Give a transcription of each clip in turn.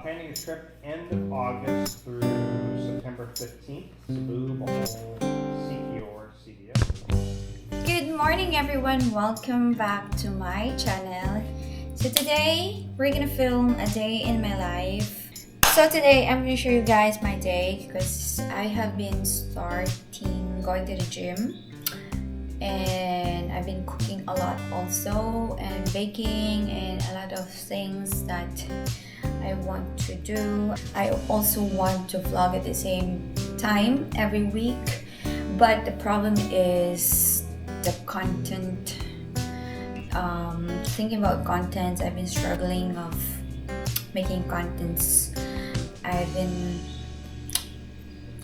Planning a trip end of August through September 15th. Cebu, Bohol, Sikihor, or CDF. Good morning everyone, welcome back to my channel. So today we're gonna film a day in my life. So today I'm gonna show you guys my day because I have been starting going to the gym and I've been cooking a lot also and baking and a lot of things that I want to do. I also want to vlog at the same time every week, but the problem is the content. Thinking about content, I've been struggling of making contents. I've been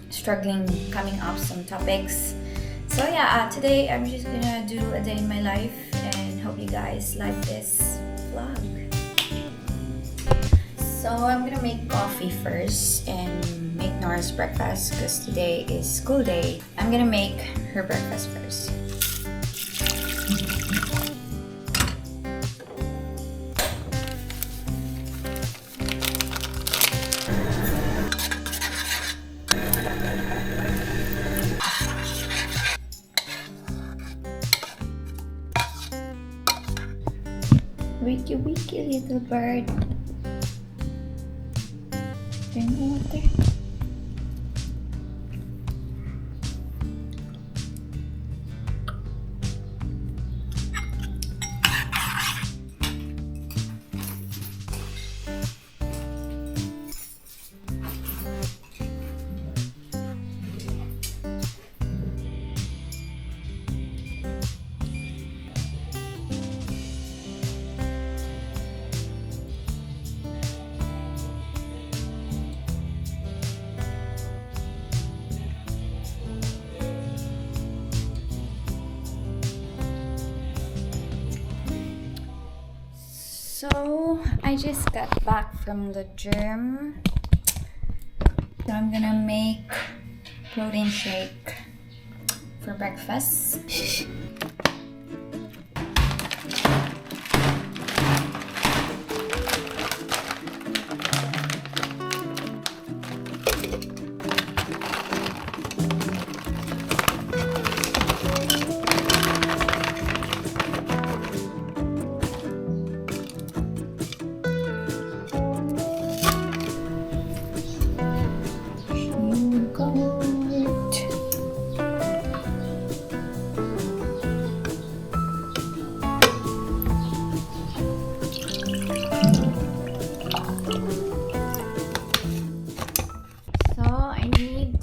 struggling coming up some topics. So yeah, today I'm just gonna do a day in my life and hope you guys like this vlog. So I'm gonna make coffee first and make Nora's breakfast because today is school day. I'm gonna make her breakfast first. Wiki wiki little bird. Drink water. So I just got back from the gym. So I'm gonna make protein shake for breakfast.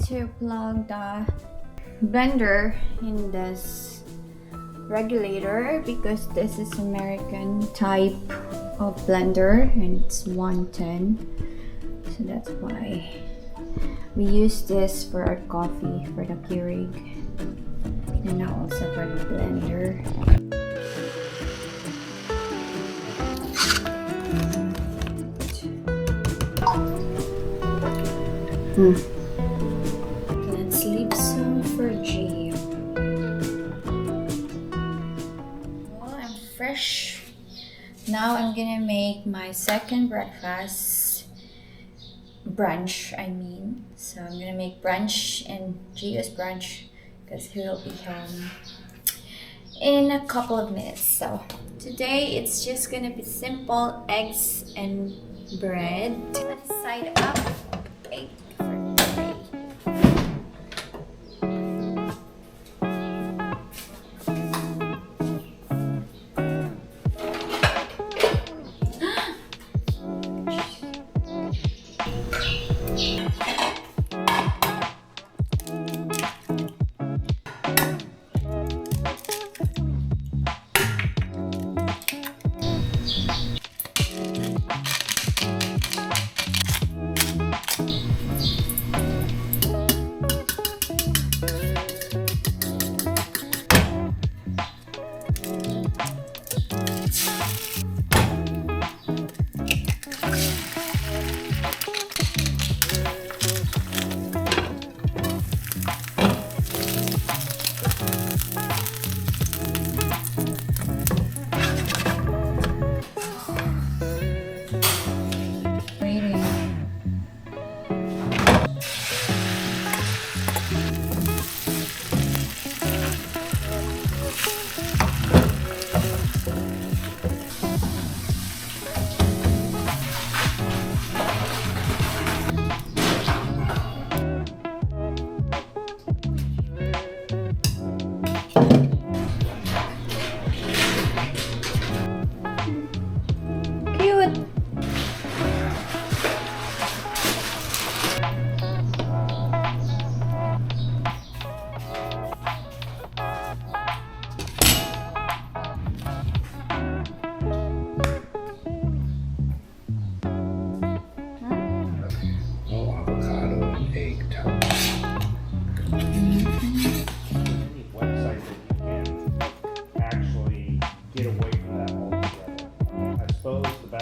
To plug the blender in this regulator because this is American type of blender and it's 110, so that's why we use this for our coffee, for the Keurig, and now also for the blender. Leave some for Gio. Well, I'm fresh. Now I'm gonna make my second breakfast. Brunch, I mean. So I'm gonna make brunch and Gio's brunch because he'll be home in a couple of minutes. So today it's just gonna be simple eggs and bread. Let's side up. Okay.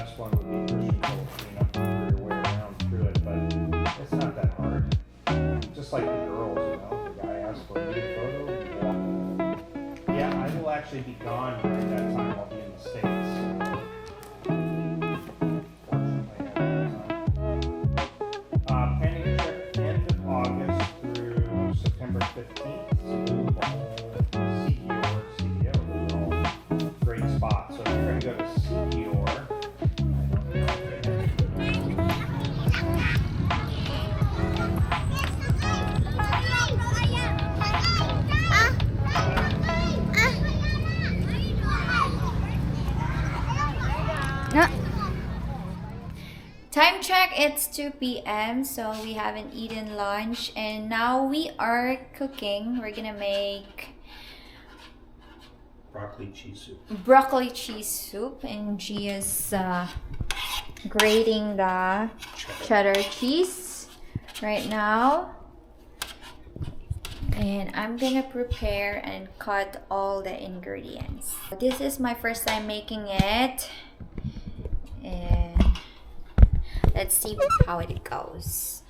best one would be Christian Filipina, for your way around through it, but it's not that hard. Just like the girls, you know, the guy asks for a new photo, you walk. Yeah, I will actually be gone during that time. I'll be in the States. Fortunately, I have pending trip end of August through September 15th. Cebu, Siquijor, CDO. Those are all great spots. So if you're going to go to Siquijor, time check, it's 2 p.m. so we haven't eaten lunch and now we are cooking. We're gonna make broccoli cheese soup. Broccoli cheese soup and Gia's grating the cheddar cheese right now. And I'm gonna prepare and cut all the ingredients. This is my first time making it. And let's see how it goes.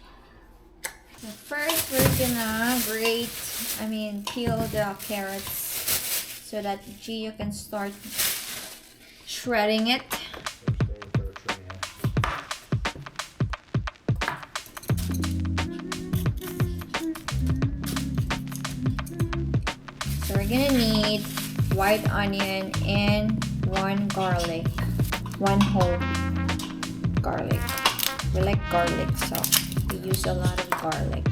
So first, we're gonna peel the carrots so that Gio can start shredding it. So we're gonna need white onion and one garlic, one whole garlic. We like garlic, so we use a lot of garlic.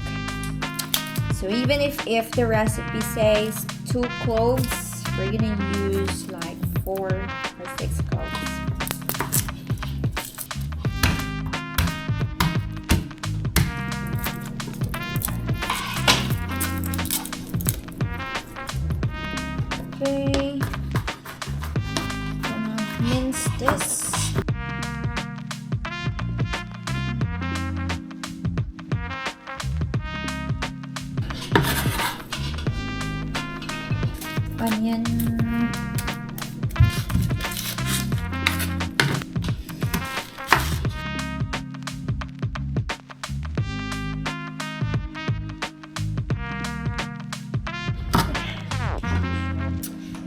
So even if the recipe says 2 cloves, we're gonna use like 4 or 6 cloves. Okay, gonna mince this. Onion.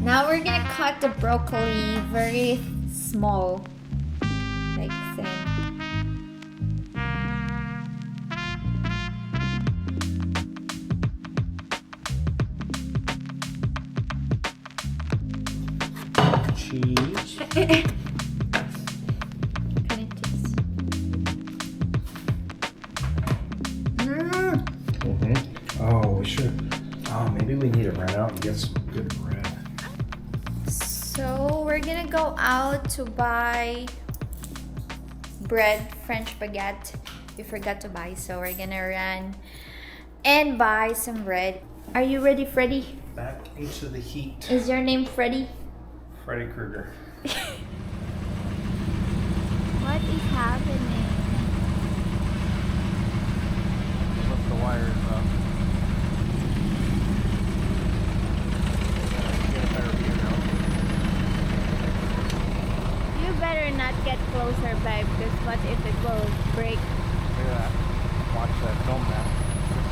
Now we're gonna cut the broccoli very small, like thin. Cheese. Can it taste? Oh, we should. Oh, maybe we need to run out and get some good bread. So we're gonna go out to buy bread, French baguette. We forgot to buy, so we're gonna run and buy some bread. Are you ready, Freddy? Back into the heat. Is your name Freddy? Freddy Krueger. What is happening? Lift the wires up. Get a better view now. You better not get closer, babe, because what if it will break? Look at that. Watch that film now.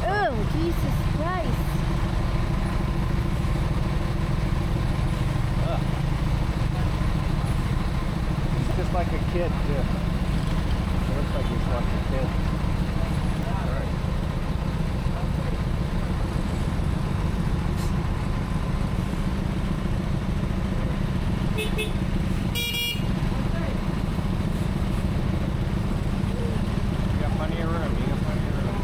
Oh, Jesus Christ. He's just like a kid, too. He looks like he's like a kid. Alright. You got plenty of room. You got plenty of room.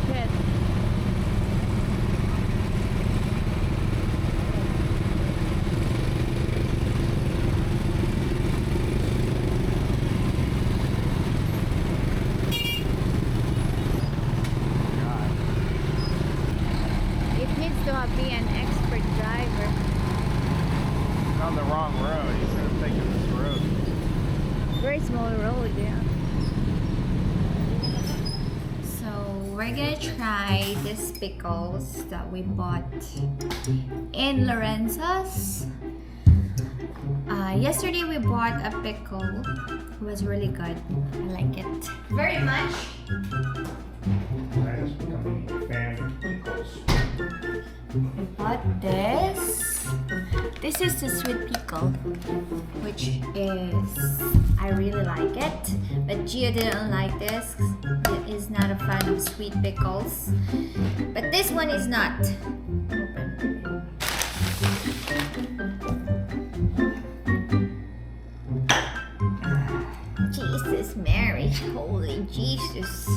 Shit. we're gonna try these pickles that we bought in Lorenzo's. Yesterday we bought a pickle. It was really good. I like it very much. I just become a fan of pickles. We bought this. This is the sweet pickle, which is, I really like it. But Gio didn't like this. He is not a fan of sweet pickles. But this one is not. Open. Jesus Mary, holy Jesus.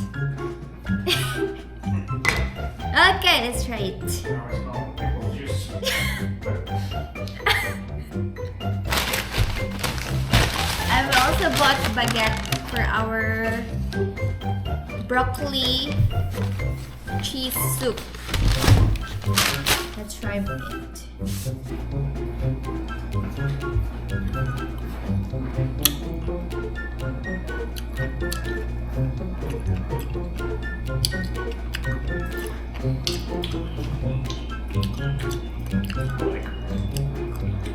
Okay, let's try it. Now I smell pickle juice. I've also bought baguette for our broccoli cheese soup. Let's try it.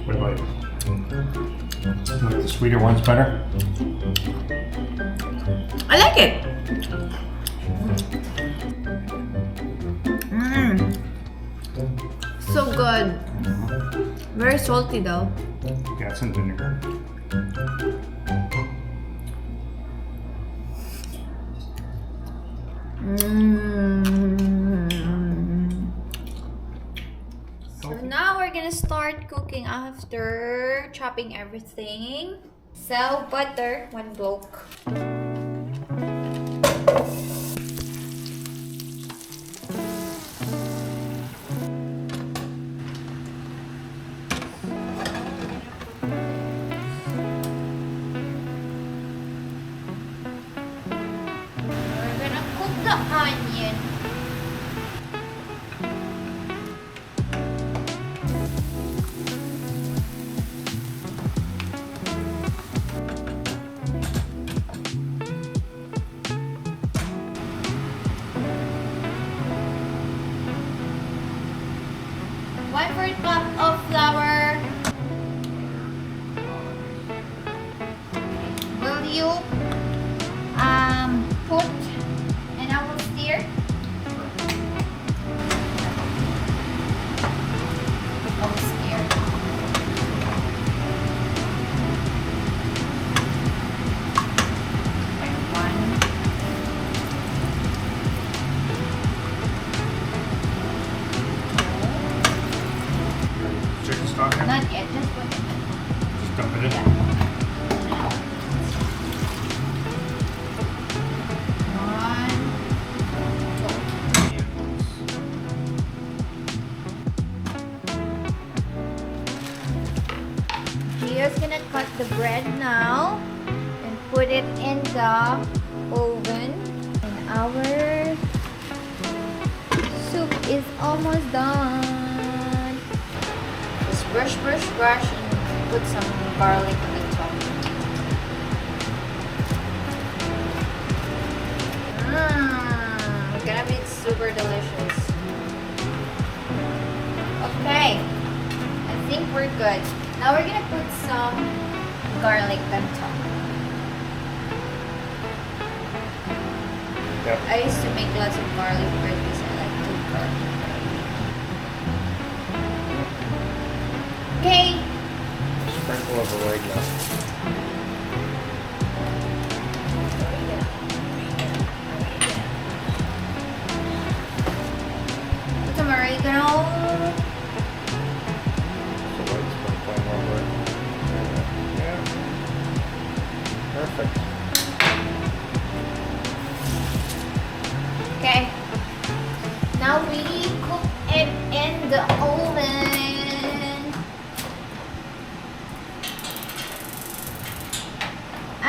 What about you? Like the sweeter ones better? I like it. So good. Very salty though. Got some vinegar. So now we're gonna start cooking after chopping everything. So butter, 1 block. We're gonna cook the onion. One fourth cup of flour. Will you put and I will stir? I will stir. And 1. Chicken stock in? Not yet, just put it. Just dump it in. One, two. Gio's gonna cut the bread now and put it in the oven. And our soup is almost done. Just brush and put some garlic on the top. Gonna be super delicious. Okay, I think we're good. Now we're gonna put some garlic on top. Yep. I used to make lots of garlic bread because I like to garlic. Okay. Sprinkle of oregano. Put some oregano. So white sprinkling over it. Yeah. Perfect. Okay. Now we cook it in the oven.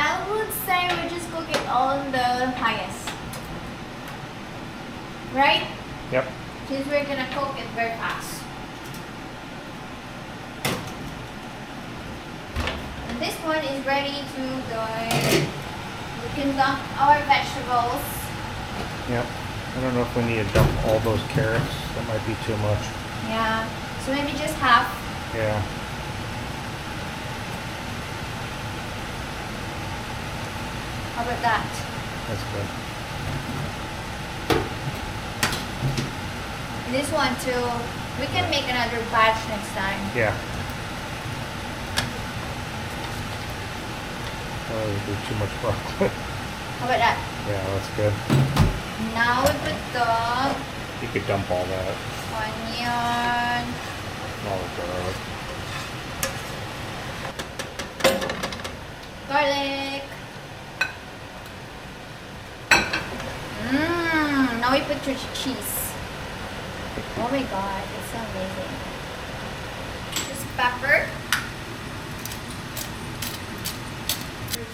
I would say we just cook it on the highest. Right? Yep. Since we're gonna cook it very fast. And this one is ready to go. We can dump our vegetables. Yep. I don't know if we need to dump all those carrots. That might be too much. Yeah. So maybe just half. Yeah. How about that? That's good. This one too. We can make another batch next time. Yeah. Oh, we do too much broccoli. How about that? Yeah, that's good. Now we put the You could dump all that. onion. All the garlic. Garlic. Now we put your cheese. Oh my god, it's so amazing. Just pepper.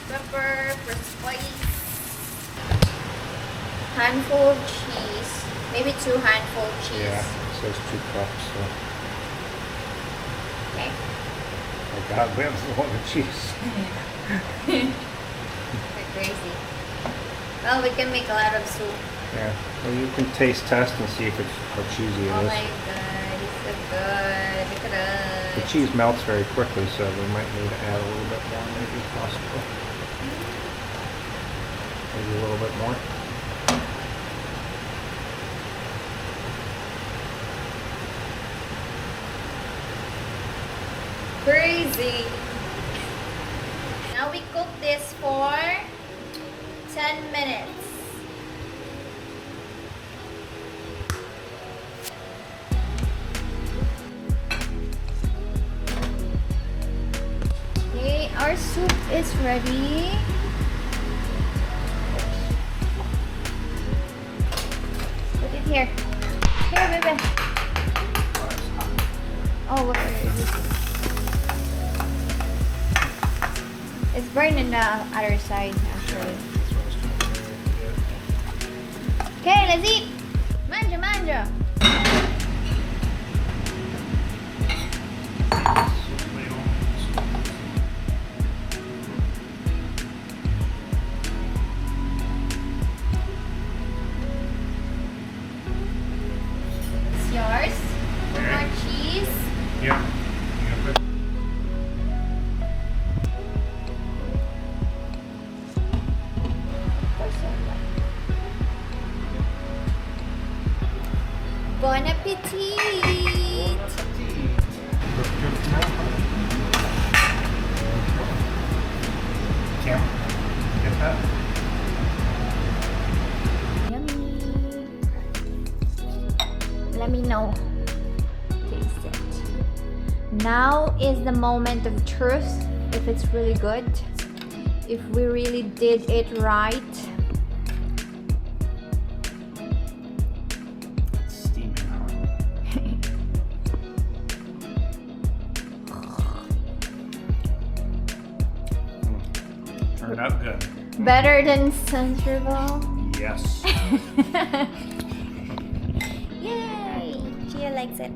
Pepper for spice. Handful of cheese. Maybe 2 handful of cheese. Yeah, it says 2 cups. So. Okay. Oh God, we have a lot of cheese. They're crazy. Well, we can make a lot of soup. Yeah. Well, you can taste test and see if it's how cheesy it Oh is. my god, it's so good. Look at us. The cheese melts very quickly, so we might need to add a little bit more, maybe if possible. Maybe a little bit more. Crazy. Now we cook this for 10 minutes. Okay, our soup is ready. Put it here. Here, baby. Oh, what is this? It's burning the other side, actually. Okay, let's eat. Manja, manja. It's yours. Put more cheese. Yeah. Bon appetit! Kim, get that? Yummy! Let me know. Taste it. Now is the moment of truth. If it's really good. If we really did it right. Steaming hot. Turned out good. Better than Centerville. Yes. Yay! Gia likes it.